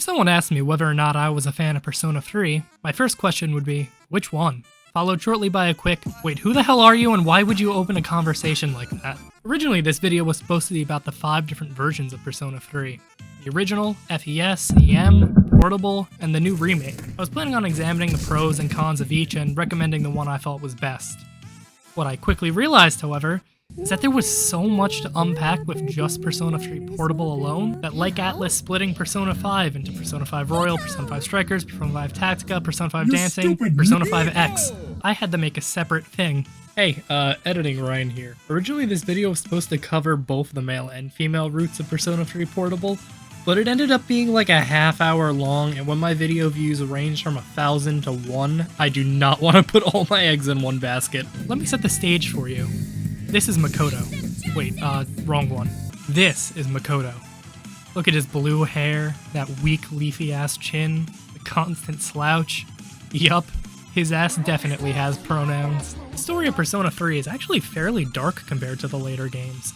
someone asked me whether or not I was a fan of Persona 3, my first question would be, which one? Followed shortly by a quick, wait, who the hell are you and why would you open a conversation like that? Originally, this video was supposed to be about the 5 different versions of Persona 3. The original, FES, EM, Portable, and the new remake. I was planning on examining the pros and cons of each and recommending the one I felt was best. What I quickly realized, however, is that there was so much to unpack with just Persona 3 Portable alone, that like Atlus splitting Persona 5 into Persona 5 Royal, Persona 5 Strikers, Persona 5 Tactica, Persona 5 Dancing, Persona 5 X, I had to make a separate thing. Hey, editing Ryan here. Originally this video was supposed to cover both the male and female routes of Persona 3 Portable, but it ended up being like a half-hour long, and when my video views range from 1,000 to 1, I do not want to put all my eggs in one basket. Let me set the stage for you. This is Makoto. Wait, wrong one. This is Makoto. Look at his blue hair, that weak leafy-ass chin, the constant slouch. Yup, his ass definitely has pronouns. The story of Persona 3 is actually fairly dark compared to the later games.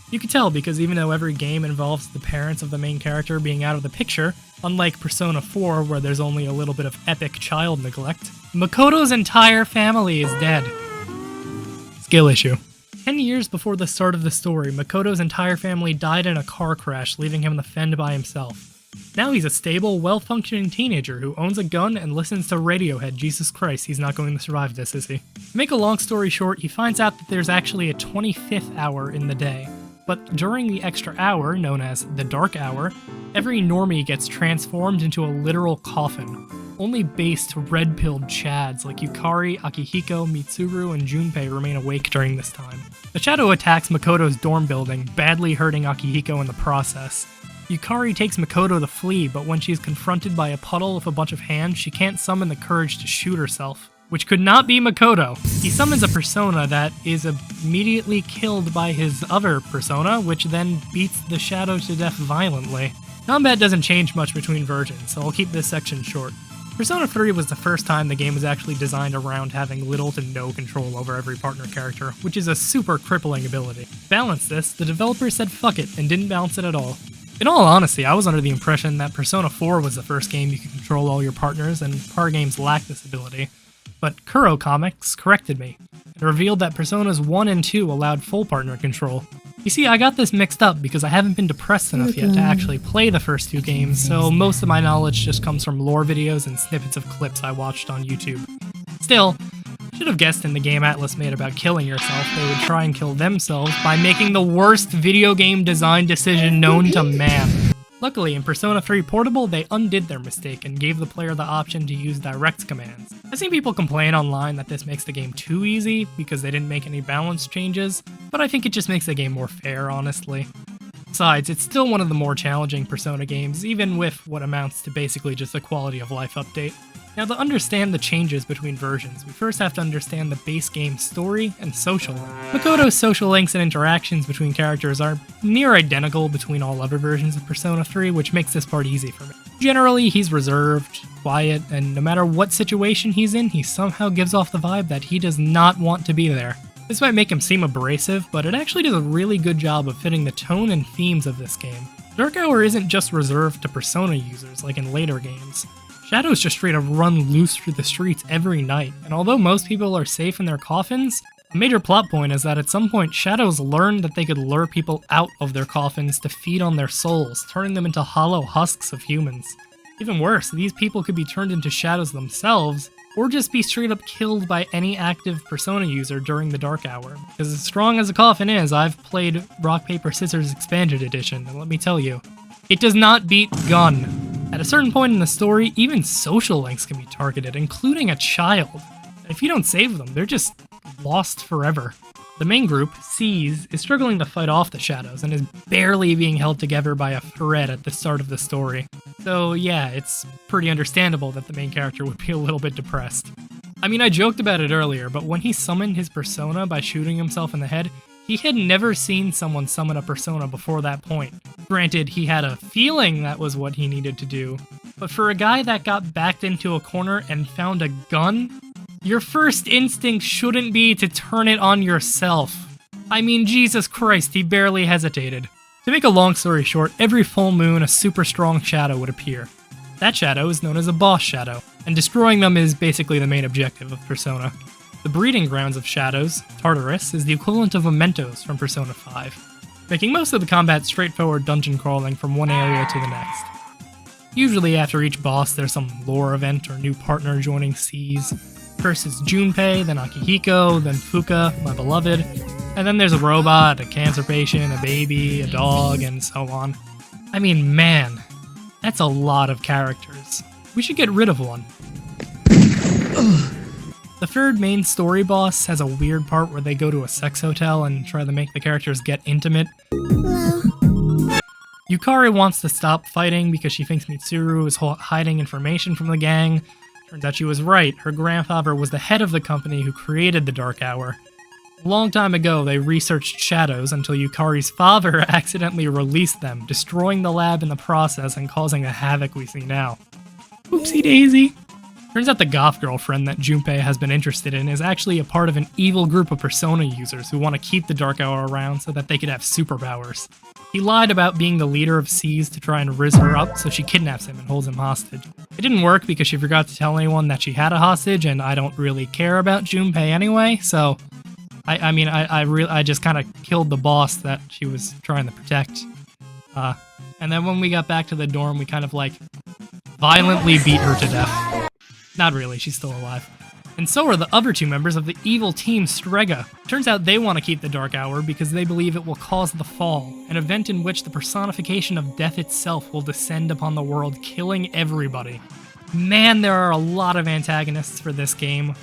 You can tell because even though every game involves the parents of the main character being out of the picture, unlike Persona 4 where there's only a little bit of epic child neglect, Makoto's entire family is dead. Skill issue. 10 years before the start of the story, Makoto's entire family died in a car crash, leaving him in the fend by himself. Now he's a stable, well-functioning teenager who owns a gun and listens to Radiohead. Jesus Christ, he's not going to survive this, is he? To make a long story short, he finds out that there's actually a 25th hour in the day. But during the extra hour, known as the Dark Hour, every normie gets transformed into a literal coffin. Only based red-pilled chads like Yukari, Akihiko, Mitsuru, and Junpei remain awake during this time. The shadow attacks Makoto's dorm building, badly hurting Akihiko in the process. Yukari takes Makoto to flee, but when she's confronted by a puddle with a bunch of hands, she can't summon the courage to shoot herself. Which could not be Makoto. He summons a persona that is immediately killed by his other persona, which then beats the shadow to death violently. Combat doesn't change much between versions, so I'll keep this section short. Persona 3 was the first time the game was actually designed around having little to no control over every partner character, which is a super crippling ability. To balance this, the developers said fuck it and didn't balance it at all. In all honesty, I was under the impression that Persona 4 was the first game you could control all your partners, and par games lacked this ability. But Kuro Comics corrected me, and revealed that Personas 1 and 2 allowed full partner control. You see, I got this mixed up because I haven't been depressed enough yet to actually play the first 2 games, so most of my knowledge just comes from lore videos and snippets of clips I watched on YouTube. Still, I should have guessed in the game Atlus made about killing yourself, they would try and kill themselves by making the worst video game design decision known to man. Luckily, in Persona 3 Portable, they undid their mistake and gave the player the option to use direct commands. I've seen people complain online that this makes the game too easy because they didn't make any balance changes, but I think it just makes the game more fair, honestly. Besides, it's still one of the more challenging Persona games, even with what amounts to basically just a quality of life update. Now, to understand the changes between versions, we first have to understand the base game's story and social link. Makoto's social links and interactions between characters are near identical between all other versions of Persona 3, which makes this part easy for me. Generally, he's reserved, quiet, and no matter what situation he's in, he somehow gives off the vibe that he does not want to be there. This might make him seem abrasive, but it actually does a really good job of fitting the tone and themes of this game. Dark Hour isn't just reserved to Persona users like in later games. Shadows just straight up run loose through the streets every night, and although most people are safe in their coffins, a major plot point is that at some point Shadows learned that they could lure people out of their coffins to feed on their souls, turning them into hollow husks of humans. Even worse, these people could be turned into Shadows themselves, or just be straight up killed by any active Persona user during the Dark Hour. Because as strong as a coffin is, I've played Rock Paper Scissors Expanded Edition, and let me tell you, it does not beat Gun. At a certain point in the story, even social links can be targeted, including a child. If you don't save them, they're just lost forever. The main group, Seize, is struggling to fight off the Shadows and is barely being held together by a thread at the start of the story. So yeah, it's pretty understandable that the main character would be a little bit depressed. I mean, I joked about it earlier, but when he summoned his persona by shooting himself in the head, he had never seen someone summon a persona before that point. Granted, he had a feeling that was what he needed to do, but for a guy that got backed into a corner and found a gun, your first instinct shouldn't be to turn it on yourself. I mean, Jesus Christ, he barely hesitated. To make a long story short, every full moon a super strong shadow would appear. That shadow is known as a boss shadow, and destroying them is basically the main objective of Persona. The breeding grounds of shadows, Tartarus, is the equivalent of Mementos from Persona 5, making most of the combat straightforward dungeon crawling from one area to the next. Usually after each boss there's some lore event or new partner joining Seas. First is Junpei, then Akihiko, then Fuka, my beloved, and then there's a robot, a cancer patient, a baby, a dog, and so on. I mean, man, that's a lot of characters. We should get rid of one. The third main story boss has a weird part where they go to a sex hotel and try to make the characters get intimate. Yukari wants to stop fighting because she thinks Mitsuru is hiding information from the gang. Turns out she was right. Her grandfather was the head of the company who created the Dark Hour. A long time ago, they researched shadows until Yukari's father accidentally released them, destroying the lab in the process and causing the havoc we see now. Oopsie daisy. Turns out the goth girlfriend that Junpei has been interested in is actually a part of an evil group of Persona users who want to keep the Dark Hour around so that they could have superpowers. He lied about being the leader of Seas to try and rizz her up, so she kidnaps him and holds him hostage. It didn't work because she forgot to tell anyone that she had a hostage, and I don't really care about Junpei anyway, so I just kind of killed the boss that she was trying to protect. And then when we got back to the dorm, we kind of violently beat her to death. Not really, she's still alive. And so are the other two members of the evil team Strega. Turns out they want to keep the Dark Hour because they believe it will cause the Fall, an event in which the personification of death itself will descend upon the world, killing everybody. Man, there are a lot of antagonists for this game.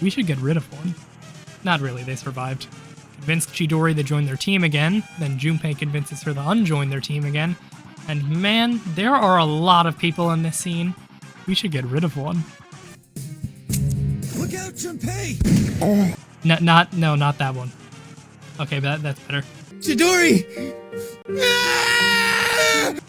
We should get rid of one. Not really, they survived. Convinced Chidori to join their team again, then Junpei convinces her to unjoin their team again. And man, there are a lot of people in this scene. We should get rid of one. Look out, Junpei! Not that one. Okay, that's better. Chidori!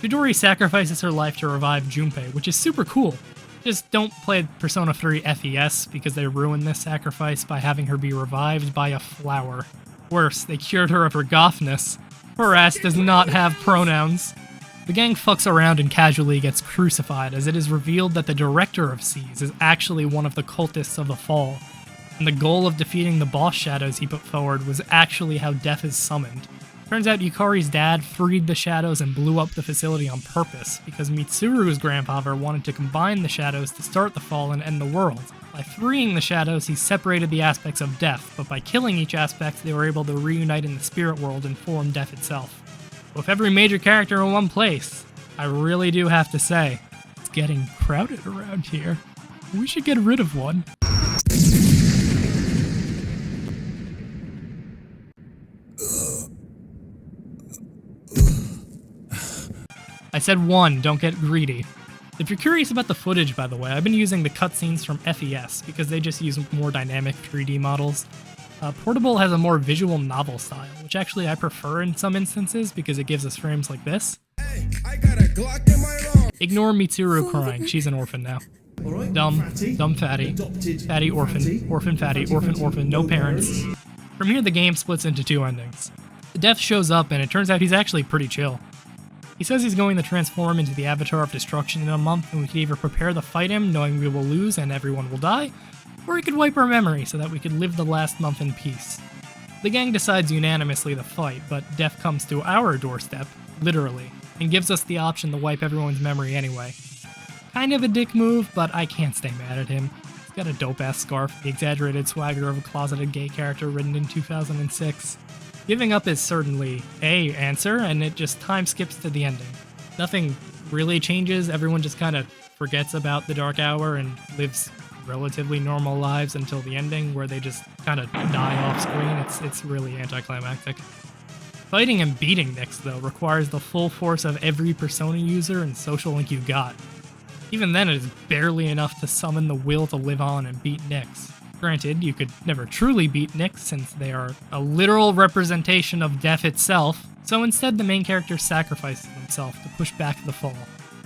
Chidori sacrifices her life to revive Junpei, which is super cool. Just don't play Persona 3 FES because they ruined this sacrifice by having her be revived by a flower. Worse, they cured her of her gothness. Her ass does not have pronouns. The gang fucks around and casually gets crucified as it is revealed that the director of Seas is actually one of the cultists of the Fall, and the goal of defeating the boss shadows he put forward was actually how death is summoned. Turns out Yukari's dad freed the shadows and blew up the facility on purpose because Mitsuru's grandfather wanted to combine the shadows to start the Fall and end the world. By freeing the shadows, he separated the aspects of death, but by killing each aspect, they were able to reunite in the spirit world and form death itself. With every major character in one place, I really do have to say, it's getting crowded around here. We should get rid of one. I said one, don't get greedy. If you're curious about the footage, by the way, I've been using the cutscenes from FES because they just use more dynamic 3D models. Portable has a more visual novel style, which actually I prefer in some instances because it gives us frames like this. Hey, I got a Glock in my arm. Ignore Mitsuru crying, she's an orphan now. Dumb fatty, fatty orphan fatty, orphan, no parents. From here the game splits into two endings. Death shows up and it turns out he's actually pretty chill. He says he's going to transform into the Avatar of Destruction in a month and we could either prepare to fight him knowing we will lose and everyone will die, or he could wipe our memory so that we could live the last month in peace. The gang decides unanimously to fight, but death comes to our doorstep, literally, and gives us the option to wipe everyone's memory anyway. Kind of a dick move, but I can't stay mad at him. He's got a dope-ass scarf, the exaggerated swagger of a closeted gay character written in 2006. Giving up is certainly a answer, and it just time skips to the ending. Nothing really changes, everyone just kind of forgets about the Dark Hour and lives relatively normal lives until the ending, where they just kind of die off screen. It's really anticlimactic. Fighting and beating Nyx, though, requires the full force of every Persona user and social link you got. Even then, it is barely enough to summon the will to live on and beat Nyx. Granted, you could never truly beat Nyx since they are a literal representation of death itself, so instead the main character sacrifices himself to push back the Fall.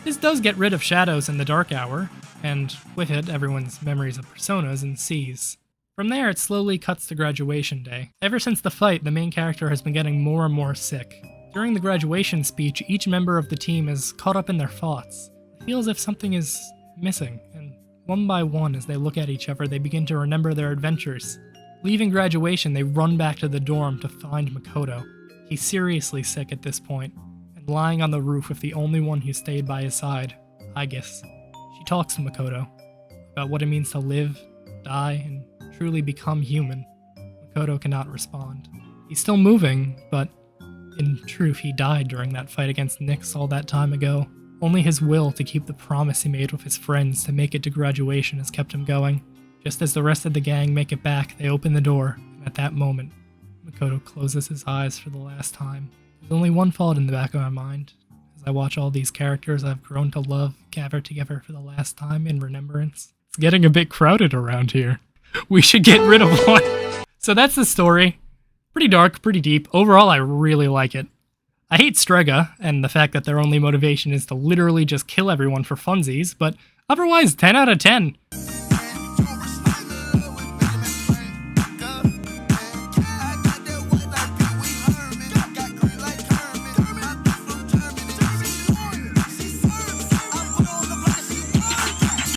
This does get rid of shadows in the Dark Hour, and with it, everyone's memories of personas and Seas. From there, it slowly cuts to graduation day. Ever since the fight, the main character has been getting more and more sick. During the graduation speech, each member of the team is caught up in their thoughts. feel as if something is missing, and one by one, as they look at each other, they begin to remember their adventures. Leaving graduation, they run back to the dorm to find Makoto. He's seriously sick at this point, and lying on the roof with the only one who stayed by his side, Aigis. She talks to Makoto about what it means to live, die, and truly become human. Makoto cannot respond. He's still moving, but in truth, he died during that fight against Nyx all that time ago. Only his will to keep the promise he made with his friends to make it to graduation has kept him going. Just as the rest of the gang make it back, they open the door, and at that moment, Makoto closes his eyes for the last time. There's only one thought in the back of my mind. As I watch all these characters I've grown to love gather together for the last time in remembrance. It's getting a bit crowded around here. We should get rid of one. So that's the story. Pretty dark, pretty deep. Overall, I really like it. I hate Strega, and the fact that their only motivation is to literally just kill everyone for funsies, but otherwise, 10 out of 10.